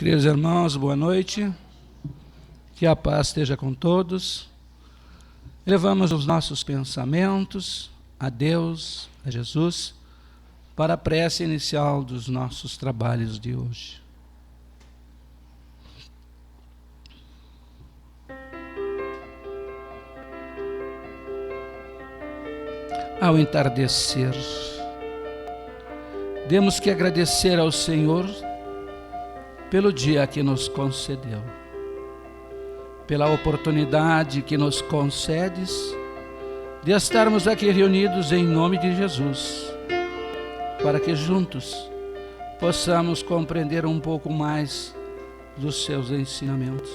Queridos irmãos, boa noite. Que a paz esteja com todos. Levamos os nossos pensamentos a Deus, a Jesus, para a prece inicial dos nossos trabalhos de hoje. Ao entardecer, temos que agradecer ao Senhor pelo dia que nos concedeu, pela oportunidade que nos concedes de estarmos aqui reunidos em nome de Jesus, para que juntos possamos compreender um pouco mais dos seus ensinamentos.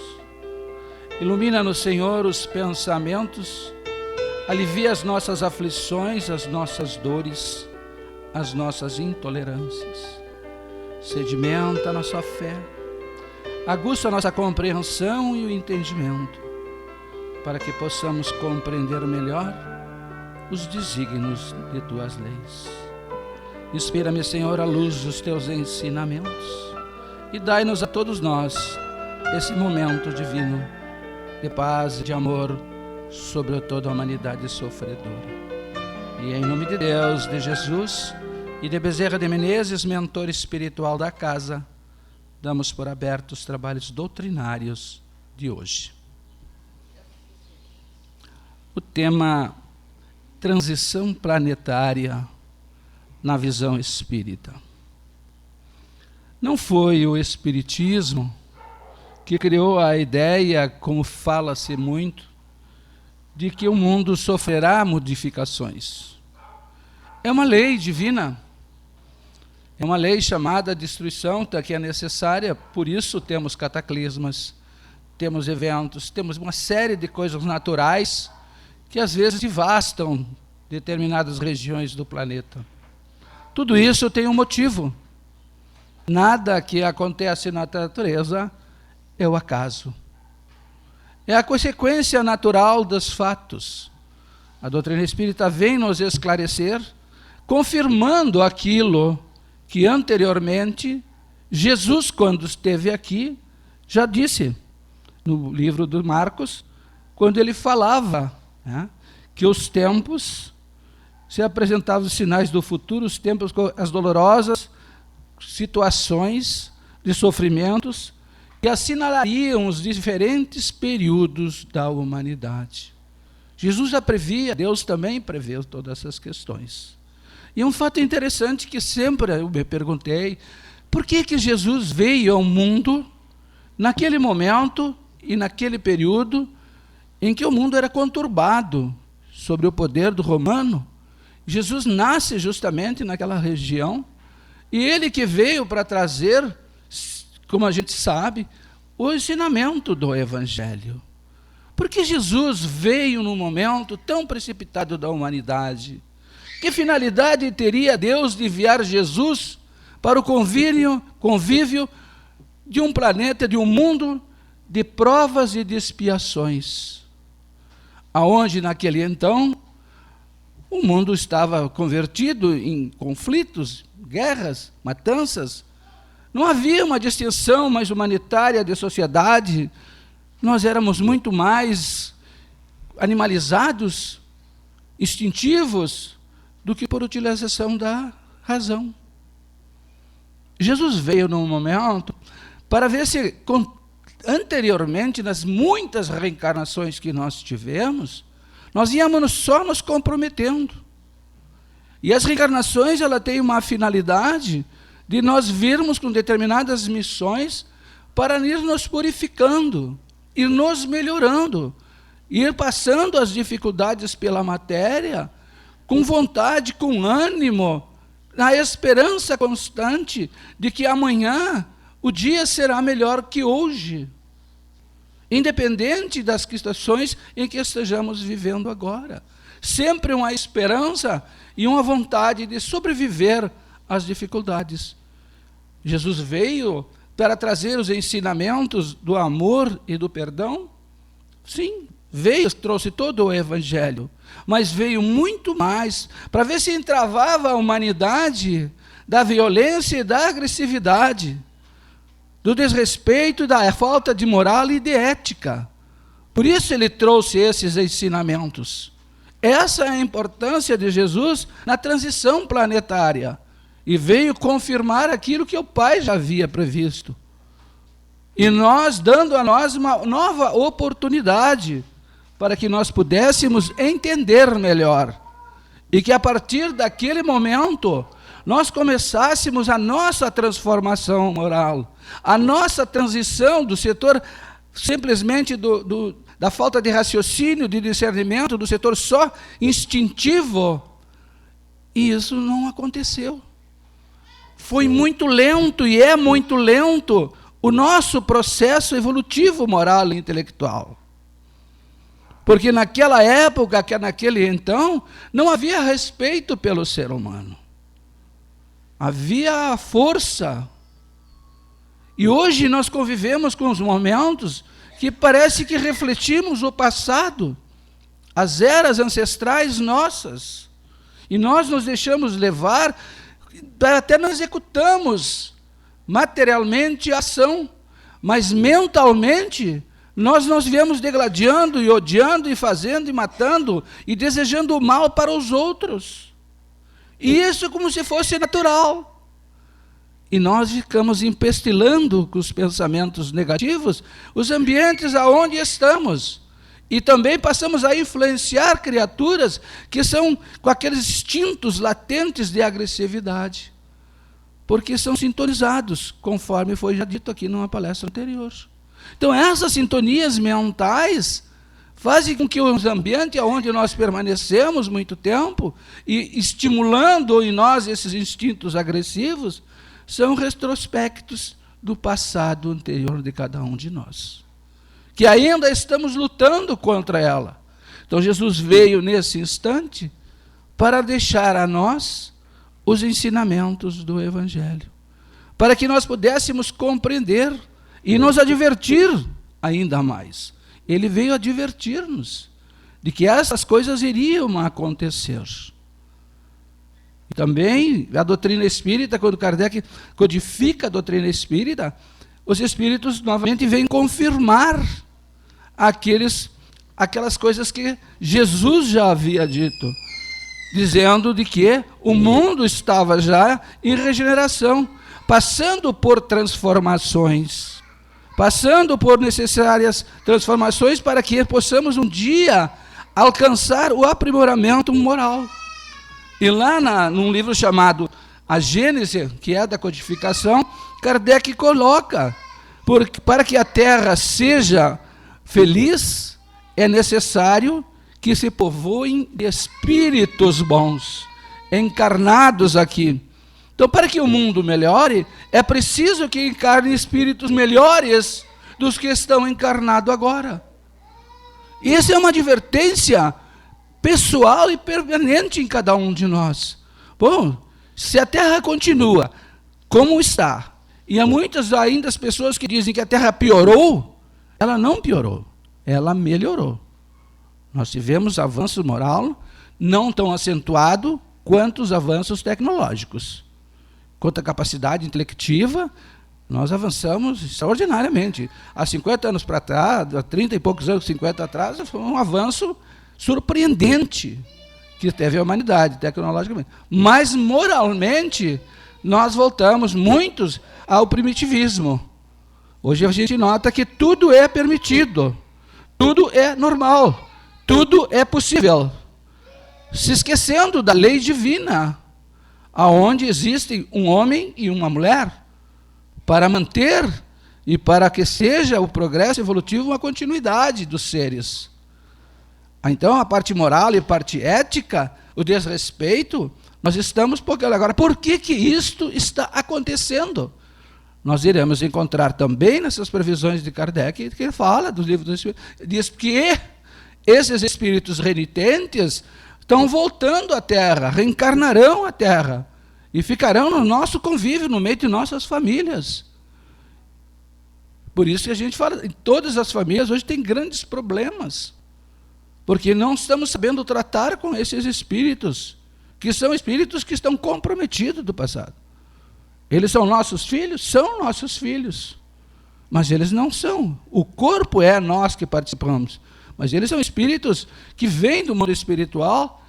Ilumina-nos, Senhor, os pensamentos, alivia as nossas aflições, as nossas dores, as nossas intolerâncias. Sedimenta a nossa fé, aguça a nossa compreensão e o entendimento, para que possamos compreender melhor os desígnios de tuas leis. Inspira-me, Senhor, a luz dos teus ensinamentos e dai-nos a todos nós esse momento divino de paz e de amor sobre toda a humanidade sofredora. E em nome de Deus, de Jesus e de Bezerra de Menezes, mentor espiritual da casa, damos por abertos os trabalhos doutrinários de hoje. O tema: transição planetária na visão espírita. Não foi o Espiritismo que criou a ideia, como fala-se muito, de que o mundo sofrerá modificações. É uma lei divina. É uma lei chamada destruição, que é necessária, por isso temos cataclismas, temos eventos, temos uma série de coisas naturais que às vezes devastam determinadas regiões do planeta. Tudo isso tem um motivo. Nada que acontece na natureza é o acaso. É a consequência natural dos fatos. A doutrina espírita vem nos esclarecer, confirmando aquilo que anteriormente Jesus, quando esteve aqui, já disse no livro de Marcos, quando ele falava, que os tempos se apresentavam os sinais do futuro, os tempos, as dolorosas situações de sofrimentos que assinalariam os diferentes períodos da humanidade. Jesus já previa, Deus também prevê todas essas questões. E é um fato interessante que sempre eu me perguntei, por que Jesus veio ao mundo naquele momento e naquele período em que o mundo era conturbado sob o poder do romano? Jesus nasce justamente naquela região, e ele que veio para trazer, como a gente sabe, o ensinamento do Evangelho. Por que Jesus veio num momento tão precipitado da humanidade? Que finalidade teria Deus de enviar Jesus para o convívio de um planeta, de um mundo de provas e de expiações? Aonde naquele então o mundo estava convertido em conflitos, guerras, matanças. Não havia uma distinção mais humanitária de sociedade. Nós éramos muito mais animalizados, instintivos, do que por utilização da razão. Jesus veio num momento para ver se, anteriormente, nas muitas reencarnações que nós tivemos, nós íamos só nos comprometendo. E as reencarnações, ela tem uma finalidade de nós virmos com determinadas missões para ir nos purificando, ir nos melhorando, ir passando as dificuldades pela matéria, com vontade, com ânimo, na esperança constante de que amanhã o dia será melhor que hoje, independente das situações em que estejamos vivendo agora. Sempre uma esperança e uma vontade de sobreviver às dificuldades. Jesus veio para trazer os ensinamentos do amor e do perdão? Sim, veio, trouxe todo o Evangelho, mas veio muito mais para ver se entravava a humanidade da violência e da agressividade. do desrespeito e da falta de moral e de ética. Por isso ele trouxe esses ensinamentos. Essa é a importância de Jesus na transição planetária. E veio confirmar aquilo que o Pai já havia previsto. E nós, dando a nós uma nova oportunidade para que nós pudéssemos entender melhor. E que a partir daquele momento, nós começássemos a nossa transformação moral, a nossa transição do setor simplesmente da falta de raciocínio, de discernimento, do setor só instintivo. E isso não aconteceu. Foi muito lento e é muito lento o nosso processo evolutivo moral e intelectual. Porque naquela época, naquele então, não havia respeito pelo ser humano. Havia força. E hoje nós convivemos com os momentos que parece que refletimos o passado, as eras ancestrais nossas. E nós nos deixamos levar, até não executamos materialmente a ação, mas mentalmente nós nos viemos degladiando e odiando e fazendo e matando e desejando o mal para os outros. E isso como se fosse natural. E nós ficamos empestilando com os pensamentos negativos os ambientes aonde estamos. E também passamos a influenciar criaturas que são com aqueles instintos latentes de agressividade. Porque são sintonizados, conforme foi já dito aqui numa palestra anterior. Então essas sintonias mentais fazem com que os ambientes onde nós permanecemos muito tempo, e estimulando em nós esses instintos agressivos, são retrospectos do passado anterior de cada um de nós, que ainda estamos lutando contra ela. Então Jesus veio nesse instante para deixar a nós os ensinamentos do Evangelho, para que nós pudéssemos compreender e nos advertir ainda mais. Ele veio advertir-nos de que essas coisas iriam acontecer. E também a doutrina espírita, quando Kardec codifica a doutrina espírita, os espíritos novamente vêm confirmar aquelas coisas que Jesus já havia dito, dizendo de que o mundo estava já em regeneração, passando por transformações, passando por necessárias transformações para que possamos um dia alcançar o aprimoramento moral. E lá num livro chamado A Gênese, que é da codificação, Kardec coloca, para que a Terra seja feliz, é necessário que se povoem de espíritos bons, encarnados aqui. Então, para que o mundo melhore, é preciso que encarnem espíritos melhores dos que estão encarnados agora. E essa é uma advertência pessoal e permanente em cada um de nós. Bom, se a Terra continua como está, e há muitas ainda as pessoas que dizem que a Terra piorou, ela não piorou, ela melhorou. Nós tivemos avanço moral não tão acentuado quanto os avanços tecnológicos. Quanto à capacidade intelectiva, nós avançamos extraordinariamente. Há 50 anos para trás, há 30 e poucos anos, 50 atrás, foi um avanço surpreendente que teve a humanidade, tecnologicamente. Mas, moralmente, nós voltamos muitos ao primitivismo. Hoje a gente nota que tudo é permitido, tudo é normal, tudo é possível. Se esquecendo da lei divina, aonde existem um homem e uma mulher, para manter e para que seja o progresso evolutivo uma continuidade dos seres. Então, a parte moral e a parte ética, o desrespeito, nós estamos porque agora, por que isto está acontecendo? Nós iremos encontrar também nessas previsões de Kardec, que ele fala do livro do Espírito, diz que esses espíritos renitentes estão voltando à Terra, reencarnarão à Terra e ficarão no nosso convívio, no meio de nossas famílias. Por isso que a gente fala, em todas as famílias hoje tem grandes problemas, porque não estamos sabendo tratar com esses espíritos, que são espíritos que estão comprometidos do passado. Eles são nossos filhos? São nossos filhos. mas eles não são. O corpo é nós que participamos, mas eles são espíritos que vêm do mundo espiritual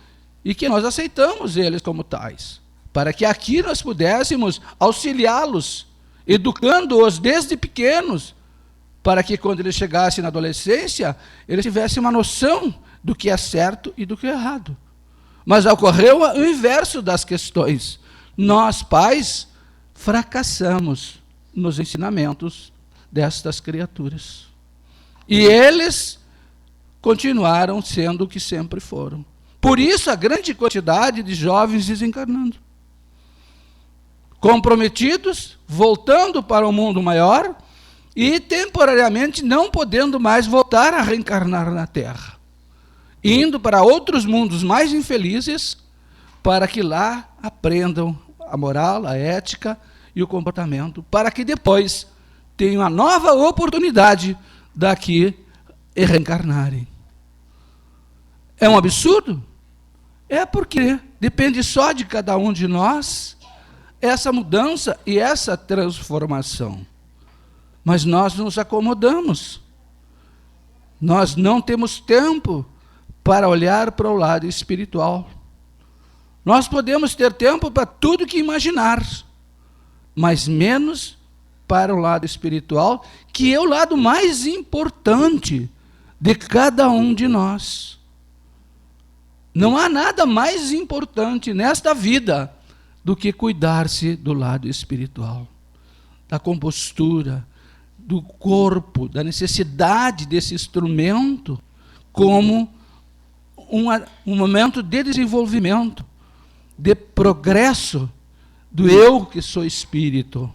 e que nós aceitamos eles como tais, para que aqui nós pudéssemos auxiliá-los, educando-os desde pequenos, para que quando eles chegassem na adolescência, eles tivessem uma noção do que é certo e do que é errado. Mas ocorreu o inverso das questões. Nós, pais, fracassamos nos ensinamentos destas criaturas. E eles continuaram sendo o que sempre foram. Por isso, a grande quantidade de jovens desencarnando. Comprometidos, voltando para o mundo maior e temporariamente não podendo mais voltar a reencarnar na Terra. Indo para outros mundos mais infelizes, para que lá aprendam a moral, a ética e o comportamento, para que depois tenham a nova oportunidade daqui reencarnarem. É um absurdo? É porque depende só de cada um de nós essa mudança e essa transformação. Mas nós nos acomodamos. Nós não temos tempo para olhar para o lado espiritual. Nós podemos ter tempo para tudo que imaginar, mas menos para o lado espiritual, que é o lado mais importante de cada um de nós. Não há nada mais importante nesta vida do que cuidar-se do lado espiritual, da compostura, do corpo, da necessidade desse instrumento como um momento de desenvolvimento, de progresso do eu que sou espírito.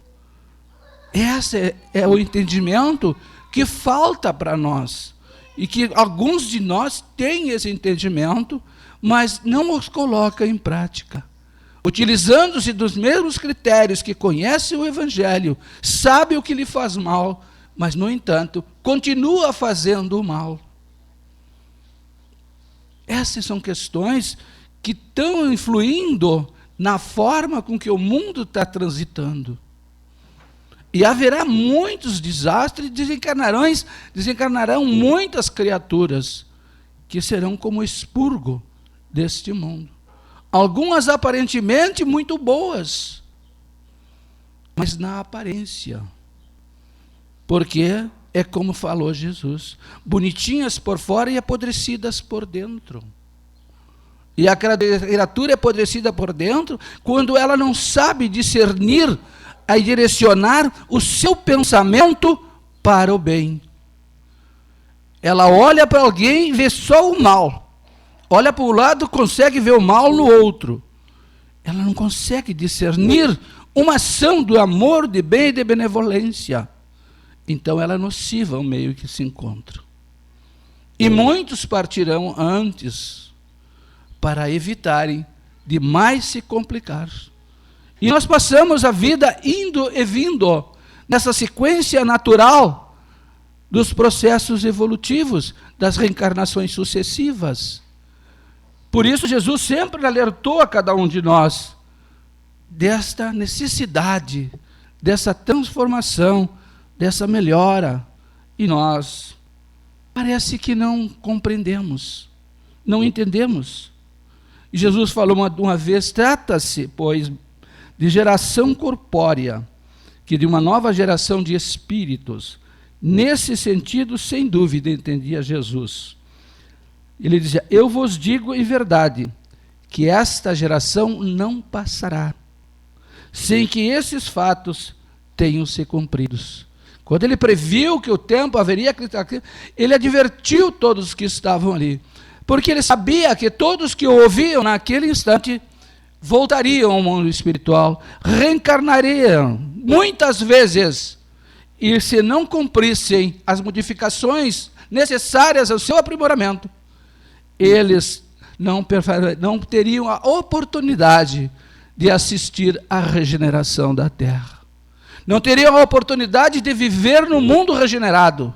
Esse é o entendimento que falta para nós, e que alguns de nós têm esse entendimento, mas não os colocam em prática. Utilizando-se dos mesmos critérios que conhece o Evangelho, sabe o que lhe faz mal, mas, no entanto, continua fazendo o mal. Essas são questões que estão influindo na forma com que o mundo está transitando. E haverá muitos desastres, desencarnarão muitas criaturas que serão como expurgo deste mundo. Algumas aparentemente muito boas, mas na aparência. Porque é como falou Jesus, bonitinhas por fora e apodrecidas por dentro. E a criatura é apodrecida por dentro quando ela não sabe discernir e direcionar o seu pensamento para o bem. Ela olha para alguém e vê só o mal. Olha para o lado, consegue ver o mal no outro. Ela não consegue discernir uma ação do amor, de bem e de benevolência. Então ela é nociva ao meio que se encontra. E muitos partirão antes para evitarem de mais se complicar. E nós passamos a vida indo e vindo nessa sequência natural dos processos evolutivos, das reencarnações sucessivas. Por isso Jesus sempre alertou a cada um de nós desta necessidade, dessa transformação, dessa melhora. E nós parece que não compreendemos, não entendemos. E Jesus falou uma vez, trata-se, pois, de geração corpórea, que de uma nova geração de espíritos. Nesse sentido, sem dúvida, entendia Jesus. Ele dizia, eu vos digo em verdade, que esta geração não passará, sem que esses fatos tenham se cumpridos. Quando ele previu que o tempo haveria, ele advertiu todos os que estavam ali, porque ele sabia que todos que o ouviam naquele instante voltariam ao mundo espiritual, reencarnariam muitas vezes, e se não cumprissem as modificações necessárias ao seu aprimoramento, eles não teriam a oportunidade de assistir à regeneração da Terra. Não teriam a oportunidade de viver no mundo regenerado,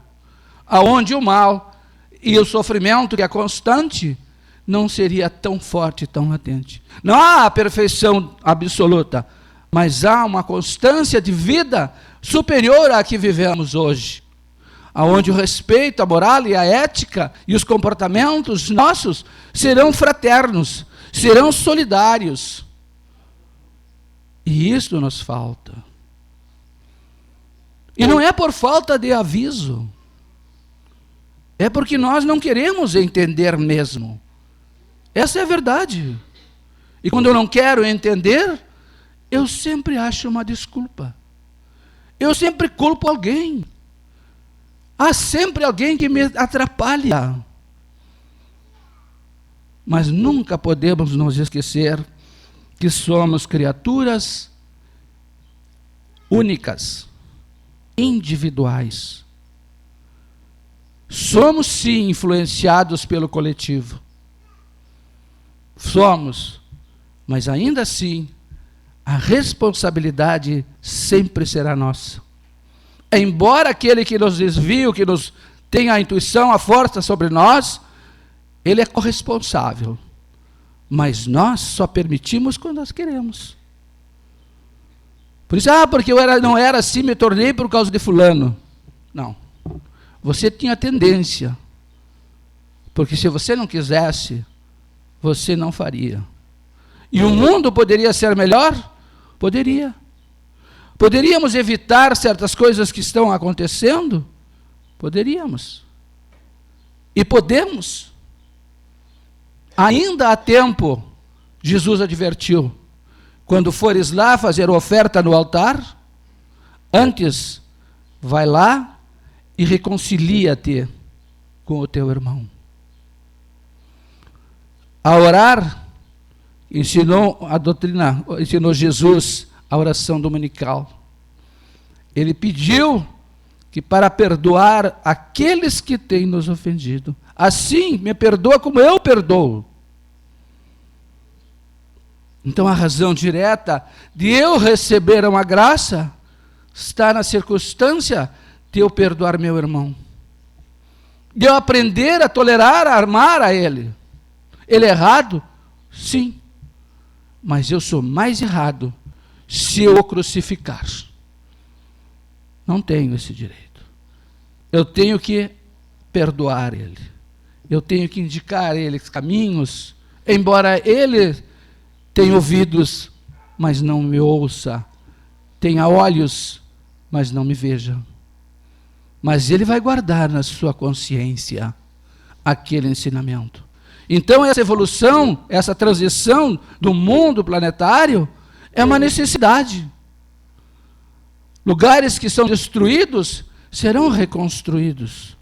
aonde o mal e o sofrimento, que é constante, não seria tão forte, tão latente. Não há a perfeição absoluta, mas há uma constância de vida superior à que vivemos hoje, aonde o respeito, a moral e a ética e os comportamentos nossos serão fraternos, serão solidários. E isso nos falta. E não é por falta de aviso, é porque nós não queremos entender mesmo. Essa é a verdade. E quando eu não quero entender, eu sempre acho uma desculpa. Eu sempre culpo alguém. Há sempre alguém que me atrapalha. Mas nunca podemos nos esquecer que somos criaturas únicas, individuais. Somos, sim, influenciados pelo coletivo. Somos, mas ainda assim, a responsabilidade sempre será nossa. Embora aquele que nos desvia, que nos tem a intuição, a força sobre nós, ele é corresponsável. Mas nós só permitimos quando nós queremos. Por isso, porque eu não era assim, me tornei por causa de fulano. Não. Você tinha tendência. Porque se você não quisesse, você não faria. E o mundo poderia ser melhor? Poderia. Poderíamos evitar certas coisas que estão acontecendo? Poderíamos. E podemos. Ainda há tempo, Jesus advertiu, quando fores lá fazer oferta no altar, antes vai lá e reconcilia-te com o teu irmão. A orar, ensinou Jesus a oração dominical. Ele pediu que para perdoar aqueles que têm nos ofendido, assim me perdoa como eu perdoo. Então a razão direta de eu receber uma graça está na circunstância de eu perdoar meu irmão. De eu aprender a tolerar, a amar a ele. Ele é errado? Sim. Mas eu sou mais errado se eu o crucificar. Não tenho esse direito. Eu tenho que perdoar ele. Eu tenho que indicar a ele caminhos, embora ele tenha ouvidos, mas não me ouça. Tenha olhos, mas não me veja. Mas ele vai guardar na sua consciência aquele ensinamento. Então essa evolução, essa transição do mundo planetário é uma necessidade. Lugares que são destruídos serão reconstruídos.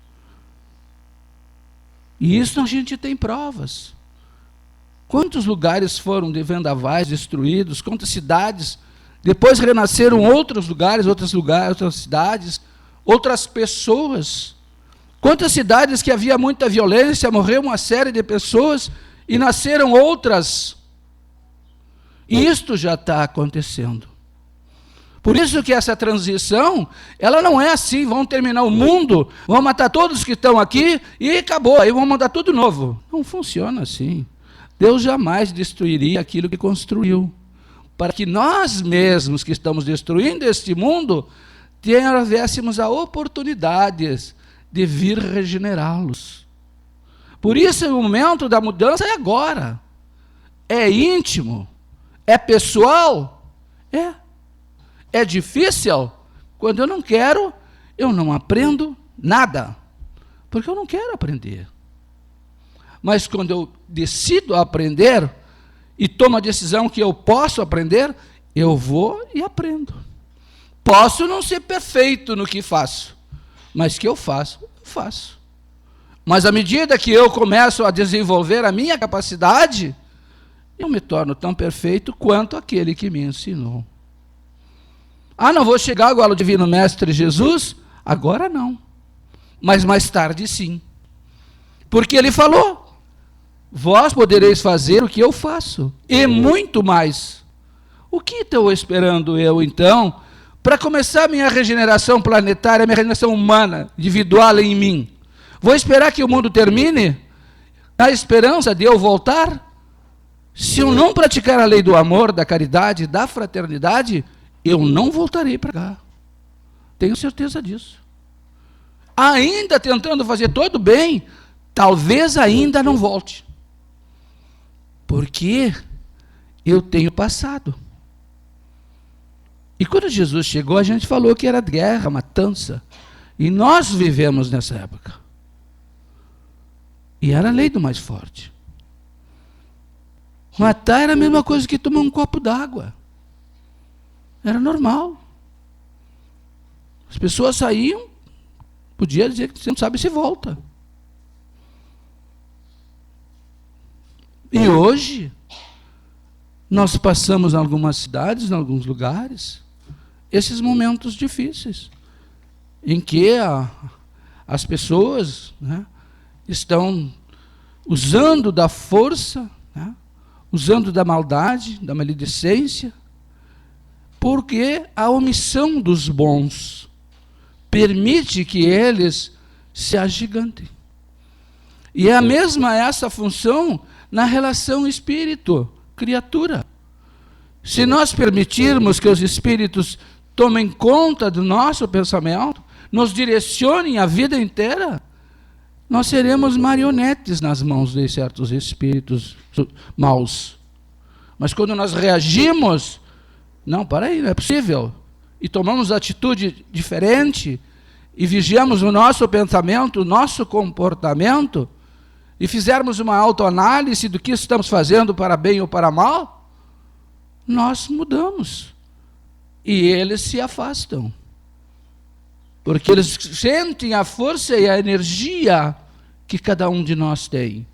E isso a gente tem provas. Quantos lugares foram de vendavais destruídos? Quantas cidades? Depois renasceram outros lugares, outras cidades, outras pessoas. Quantas cidades que havia muita violência, morreu uma série de pessoas e nasceram outras. E isto já está acontecendo. Por isso que essa transição, ela não é assim, vão terminar o mundo, vão matar todos que estão aqui e acabou, aí vão mandar tudo novo. Não funciona assim. Deus jamais destruiria aquilo que construiu. Para que nós mesmos que estamos destruindo este mundo, tivéssemos a oportunidade de vir regenerá-los. Por isso o momento da mudança é agora. É íntimo, é pessoal, é difícil. Quando eu não quero, eu não aprendo nada, porque eu não quero aprender. Mas quando eu decido aprender e tomo a decisão que eu posso aprender, eu vou e aprendo. Posso não ser perfeito no que faço, mas que eu faço, eu faço. Mas à medida que eu começo a desenvolver a minha capacidade, eu me torno tão perfeito quanto aquele que me ensinou. Não vou chegar igual ao Divino Mestre Jesus? Agora não. Mas mais tarde sim. Porque ele falou, vós podereis fazer o que eu faço, e muito mais. O que estou esperando eu, então, para começar a minha regeneração planetária, a minha regeneração humana, individual em mim? Vou esperar que o mundo termine, na esperança de eu voltar? Se eu não praticar a lei do amor, da caridade, da fraternidade, eu não voltarei para cá. Tenho certeza disso. Ainda tentando fazer todo bem, talvez ainda não volte. Porque eu tenho passado. E quando Jesus chegou, a gente falou que era guerra, matança. E nós vivemos nessa época. E era a lei do mais forte. Matar era a mesma coisa que tomar um copo d'água. Era normal. As pessoas saíam, podia dizer que você não sabe se volta. E hoje, nós passamos em algumas cidades, em alguns lugares, esses momentos difíceis, em que as pessoas, né, estão usando da força, né, usando da maldade, da maledicência, porque a omissão dos bons permite que eles se agigantem. E é a mesma essa função na relação espírito-criatura. Se nós permitirmos que os espíritos tomem conta do nosso pensamento, nos direcionem a vida inteira, nós seremos marionetes nas mãos de certos espíritos maus. Mas quando nós reagimos, não, para aí, não é possível, e tomamos atitude diferente, e vigiamos o nosso pensamento, o nosso comportamento, e fizermos uma autoanálise do que estamos fazendo para bem ou para mal, nós mudamos. E eles se afastam. Porque eles sentem a força e a energia que cada um de nós tem.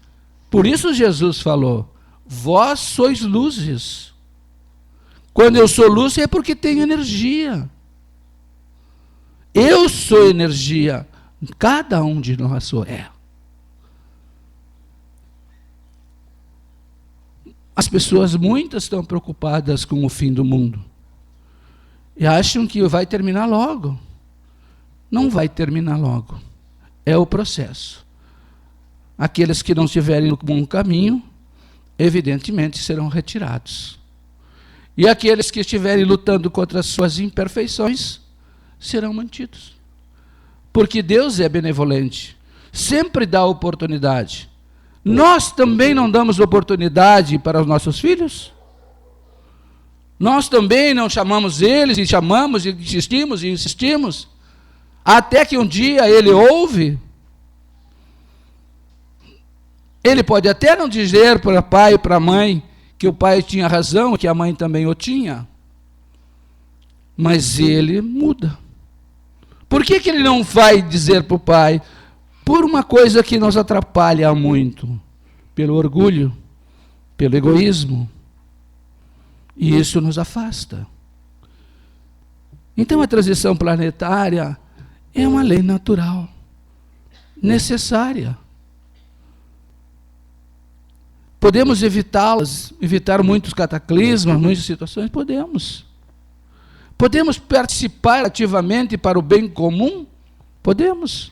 Por isso Jesus falou, vós sois luzes. Quando eu sou luz é porque tenho energia. Eu sou energia. Cada um de nós é. As pessoas, muitas, estão preocupadas com o fim do mundo. E acham que vai terminar logo. Não vai terminar logo. É o processo. Aqueles que não estiverem no bom caminho, evidentemente, serão retirados. E aqueles que estiverem lutando contra as suas imperfeições, serão mantidos. Porque Deus é benevolente. Sempre dá oportunidade. Nós também não damos oportunidade para os nossos filhos? Nós também não chamamos eles, e chamamos, e insistimos, até que um dia ele ouve. Ele pode até não dizer para o pai e para a mãe que o pai tinha razão, que a mãe também o tinha, mas ele muda. Por que ele não vai dizer para o pai? Por uma coisa que nos atrapalha muito, pelo orgulho, pelo egoísmo, e isso nos afasta. Então a transição planetária é uma lei natural, necessária. Podemos evitá-las, evitar muitos cataclismas, muitas situações? Podemos. Podemos participar ativamente para o bem comum? Podemos.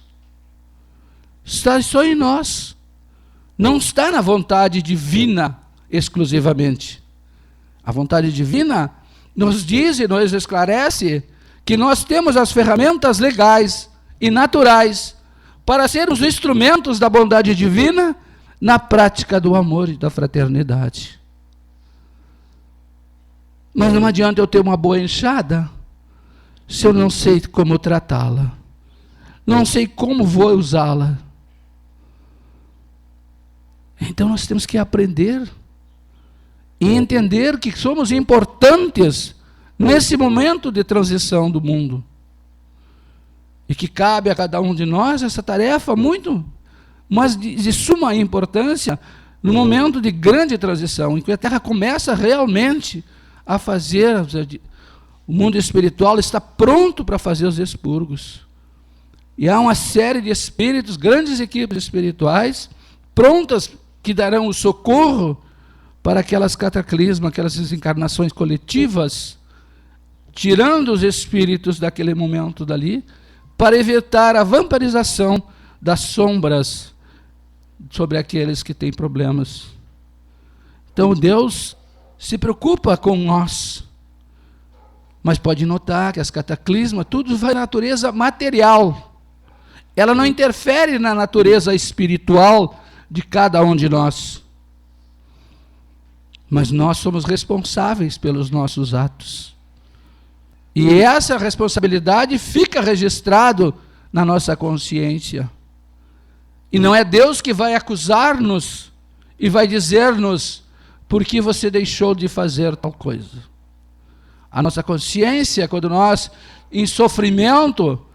Está só em nós. Não está na vontade divina exclusivamente. A vontade divina nos diz e nos esclarece que nós temos as ferramentas legais e naturais para sermos instrumentos da bondade divina na prática do amor e da fraternidade. Mas não adianta eu ter uma boa enxada se eu não sei como tratá-la. Não sei como vou usá-la. Então nós temos que aprender e entender que somos importantes nesse momento de transição do mundo. E que cabe a cada um de nós essa tarefa muito, mas de suma importância, no momento de grande transição, em que a Terra começa realmente a fazer, o mundo espiritual está pronto para fazer os expurgos. E há uma série de espíritos, grandes equipes espirituais, prontas que darão o socorro para aquelas cataclismas, aquelas desencarnações coletivas, tirando os espíritos daquele momento dali, para evitar a vampirização das sombras sobre aqueles que têm problemas. Então Deus se preocupa com nós. Mas pode notar que as cataclismas, tudo vai na natureza material. Ela não interfere na natureza espiritual de cada um de nós. Mas nós somos responsáveis pelos nossos atos. E essa responsabilidade fica registrado na nossa consciência. E não é Deus que vai acusar-nos e vai dizer-nos por que você deixou de fazer tal coisa. A nossa consciência, quando nós, em sofrimento,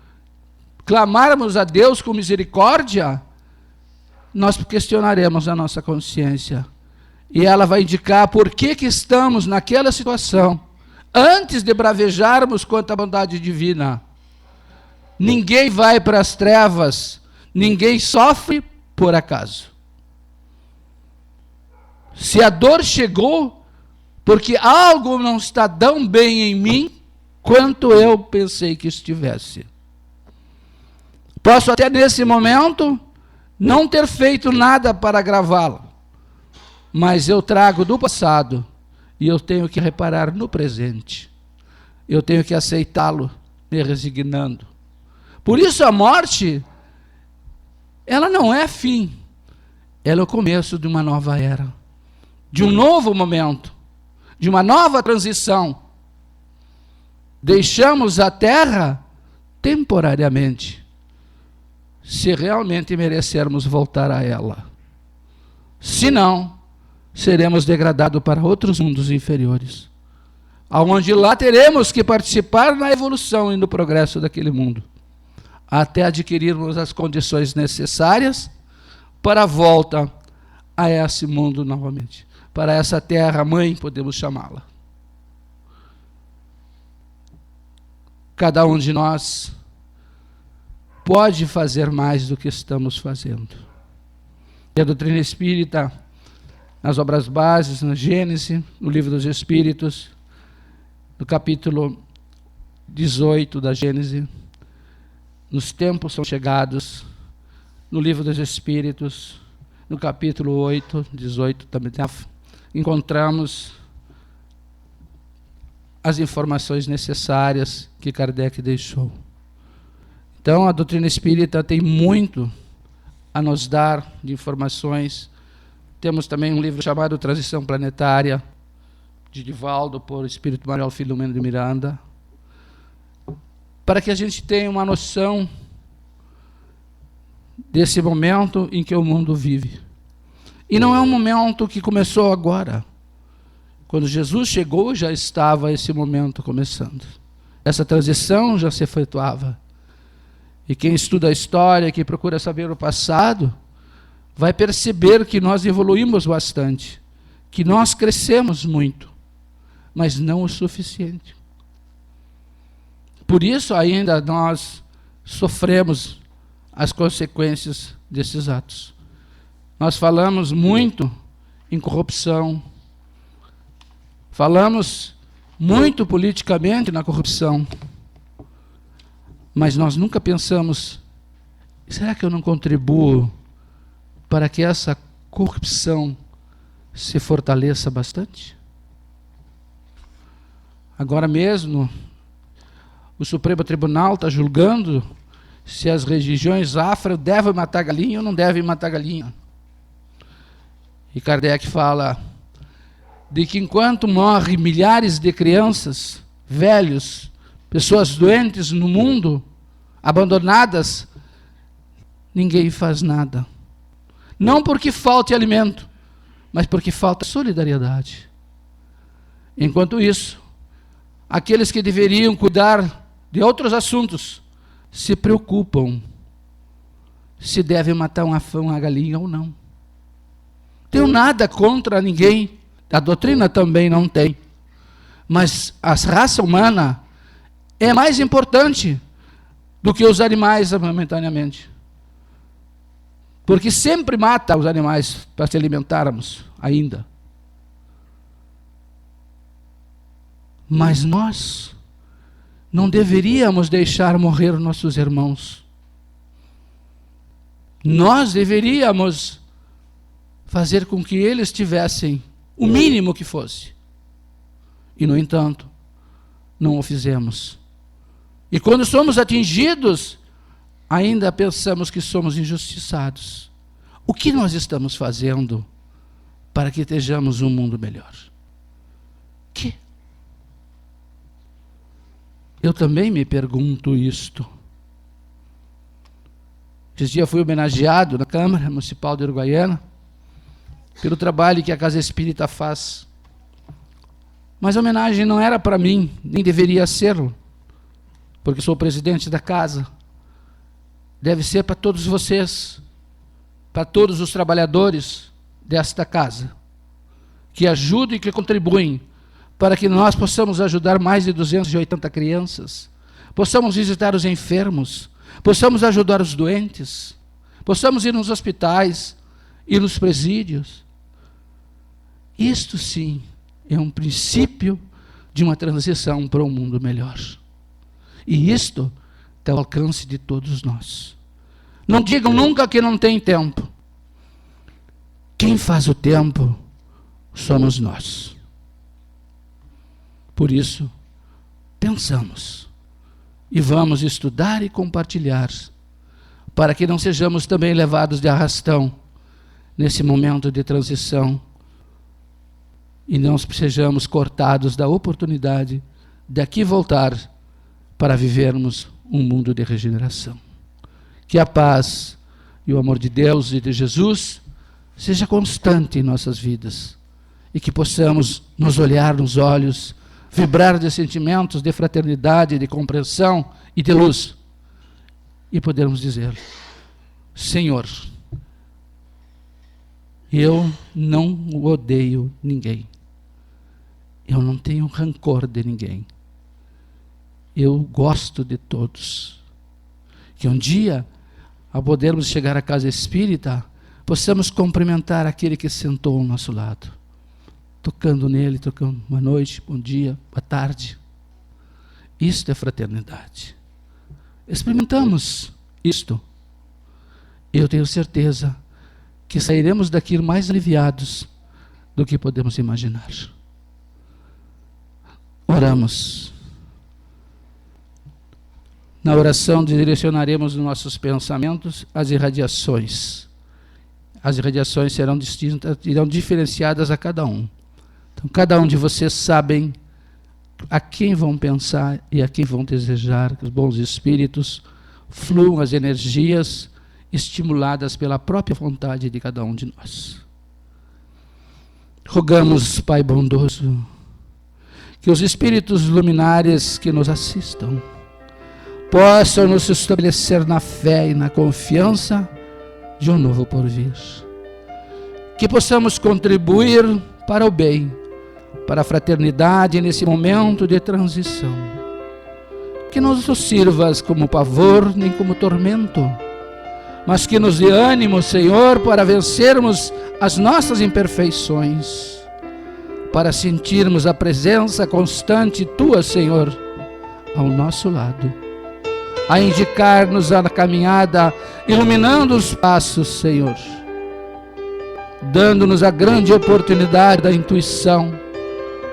clamarmos a Deus com misericórdia, nós questionaremos a nossa consciência. E ela vai indicar por que estamos naquela situação, antes de bravejarmos contra a bondade divina. Ninguém vai para as trevas, ninguém sofre por acaso. Se a dor chegou, porque algo não está tão bem em mim, quanto eu pensei que estivesse. Posso até nesse momento não ter feito nada para agravá-la, mas eu trago do passado e eu tenho que reparar no presente. Eu tenho que aceitá-lo, me resignando. Por isso a morte, ela não é fim, ela é o começo de uma nova era, de um novo momento, de uma nova transição. Deixamos a terra temporariamente, se realmente merecermos voltar a ela. Se não, seremos degradados para outros mundos inferiores, aonde lá teremos que participar na evolução e no progresso daquele mundo, até adquirirmos as condições necessárias para a volta a esse mundo novamente, para essa terra-mãe, podemos chamá-la. Cada um de nós pode fazer mais do que estamos fazendo. E a doutrina espírita, nas obras bases, na Gênesis, no Livro dos Espíritos, no capítulo 18 da Gênesis, nos tempos são chegados, no Livro dos Espíritos, no capítulo 8, 18 também, encontramos as informações necessárias que Kardec deixou. Então, a doutrina espírita tem muito a nos dar de informações. Temos também um livro chamado Transição Planetária, de Divaldo, por Espírito Manuel Filomeno de Miranda, para que a gente tenha uma noção desse momento em que o mundo vive. E não é um momento que começou agora. Quando Jesus chegou, já estava esse momento começando. Essa transição já se efetuava. E quem estuda a história, quem procura saber o passado, vai perceber que nós evoluímos bastante, que nós crescemos muito, mas não o suficiente. Por isso ainda nós sofremos as consequências desses atos. Nós falamos muito em corrupção, falamos muito politicamente na corrupção, mas nós nunca pensamos, será que eu não contribuo para que essa corrupção se fortaleça bastante? Agora mesmo, o Supremo Tribunal está julgando se as religiões afro devem matar galinha ou não devem matar galinha. E Kardec fala de que enquanto morrem milhares de crianças, velhos, pessoas doentes no mundo, abandonadas, ninguém faz nada. Não porque falte alimento, mas porque falta solidariedade. Enquanto isso, aqueles que deveriam cuidar de outros assuntos se preocupam se devem matar uma galinha ou não. Tenho nada contra ninguém, a doutrina também não tem, mas a raça humana é mais importante do que os animais momentaneamente. Porque sempre mata os animais para se alimentarmos ainda. Mas nós não deveríamos deixar morrer nossos irmãos. Nós deveríamos fazer com que eles tivessem o mínimo que fosse. E, no entanto, não o fizemos. E quando somos atingidos, ainda pensamos que somos injustiçados. O que nós estamos fazendo para que estejamos um mundo melhor? Que? Eu também me pergunto isto. Esse dia fui homenageado na Câmara Municipal de Uruguaiana pelo trabalho que a Casa Espírita faz. Mas a homenagem não era para mim, nem deveria ser, porque sou o presidente da casa. Deve ser para todos vocês, para todos os trabalhadores desta casa, que ajudam e que contribuem para que nós possamos ajudar mais de 280 crianças, possamos visitar os enfermos, possamos ajudar os doentes, possamos ir nos hospitais, ir nos presídios. Isto sim é um princípio de uma transição para um mundo melhor. E isto está ao alcance de todos nós. Não digam nunca que não tem tempo. Quem faz o tempo somos nós. Por isso, pensamos e vamos estudar e compartilhar, para que não sejamos também levados de arrastão nesse momento de transição e não sejamos cortados da oportunidade de aqui voltar para vivermos um mundo de regeneração. Que a paz e o amor de Deus e de Jesus seja constante em nossas vidas e que possamos nos olhar nos olhos, vibrar de sentimentos de fraternidade, de compreensão e de luz e podermos dizer: Senhor, eu não odeio ninguém, eu não tenho rancor de ninguém, eu gosto de todos. Que um dia, ao podermos chegar à casa espírita, possamos cumprimentar aquele que sentou ao nosso lado, tocando nele, tocando boa noite, bom dia, boa tarde. Isto é fraternidade. Experimentamos isto. Eu tenho certeza que sairemos daqui mais aliviados do que podemos imaginar. Oramos. Na oração direcionaremos os nossos pensamentos às irradiações. As irradiações serão distintas, irão diferenciadas a cada um. Então, cada um de vocês sabem a quem vão pensar e a quem vão desejar que os bons espíritos fluam as energias estimuladas pela própria vontade de cada um de nós. Rogamos, Pai bondoso, que os espíritos luminares que nos assistam possam nos estabelecer na fé e na confiança de um novo porvir. Que possamos contribuir para o bem, para a fraternidade nesse momento de transição. Que não nos sirvas como pavor nem como tormento, mas que nos dê ânimo, Senhor, para vencermos as nossas imperfeições, para sentirmos a presença constante Tua, Senhor, ao nosso lado, a indicar-nos a caminhada, iluminando os passos, Senhor, dando-nos a grande oportunidade da intuição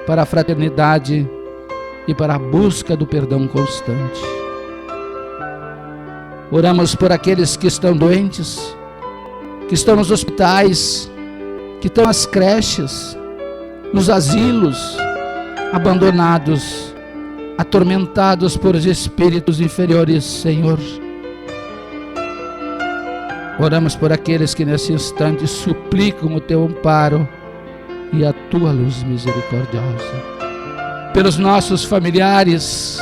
para a fraternidade e para a busca do perdão constante. Oramos por aqueles que estão doentes, que estão nos hospitais, que estão nas creches, nos asilos, abandonados, atormentados por espíritos inferiores, Senhor. Oramos por aqueles que nesse instante suplicam o Teu amparo e a Tua luz misericordiosa. Pelos nossos familiares,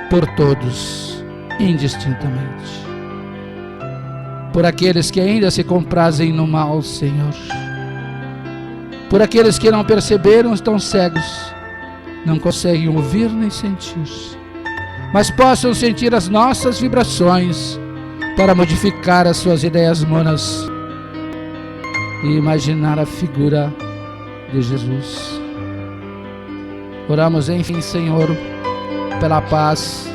por todos, indistintamente. Por aqueles que ainda se comprazem no mal, Senhor. Por aqueles que não perceberam, estão cegos, não conseguem ouvir nem sentir, mas possam sentir as nossas vibrações para modificar as suas ideias monas e imaginar a figura de Jesus. Oramos, enfim, Senhor, pela paz,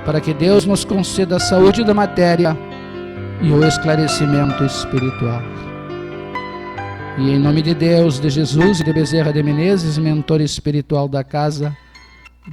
para que Deus nos conceda a saúde da matéria e o esclarecimento espiritual. E em nome de Deus, de Jesus e de Bezerra de Menezes, mentor espiritual da casa,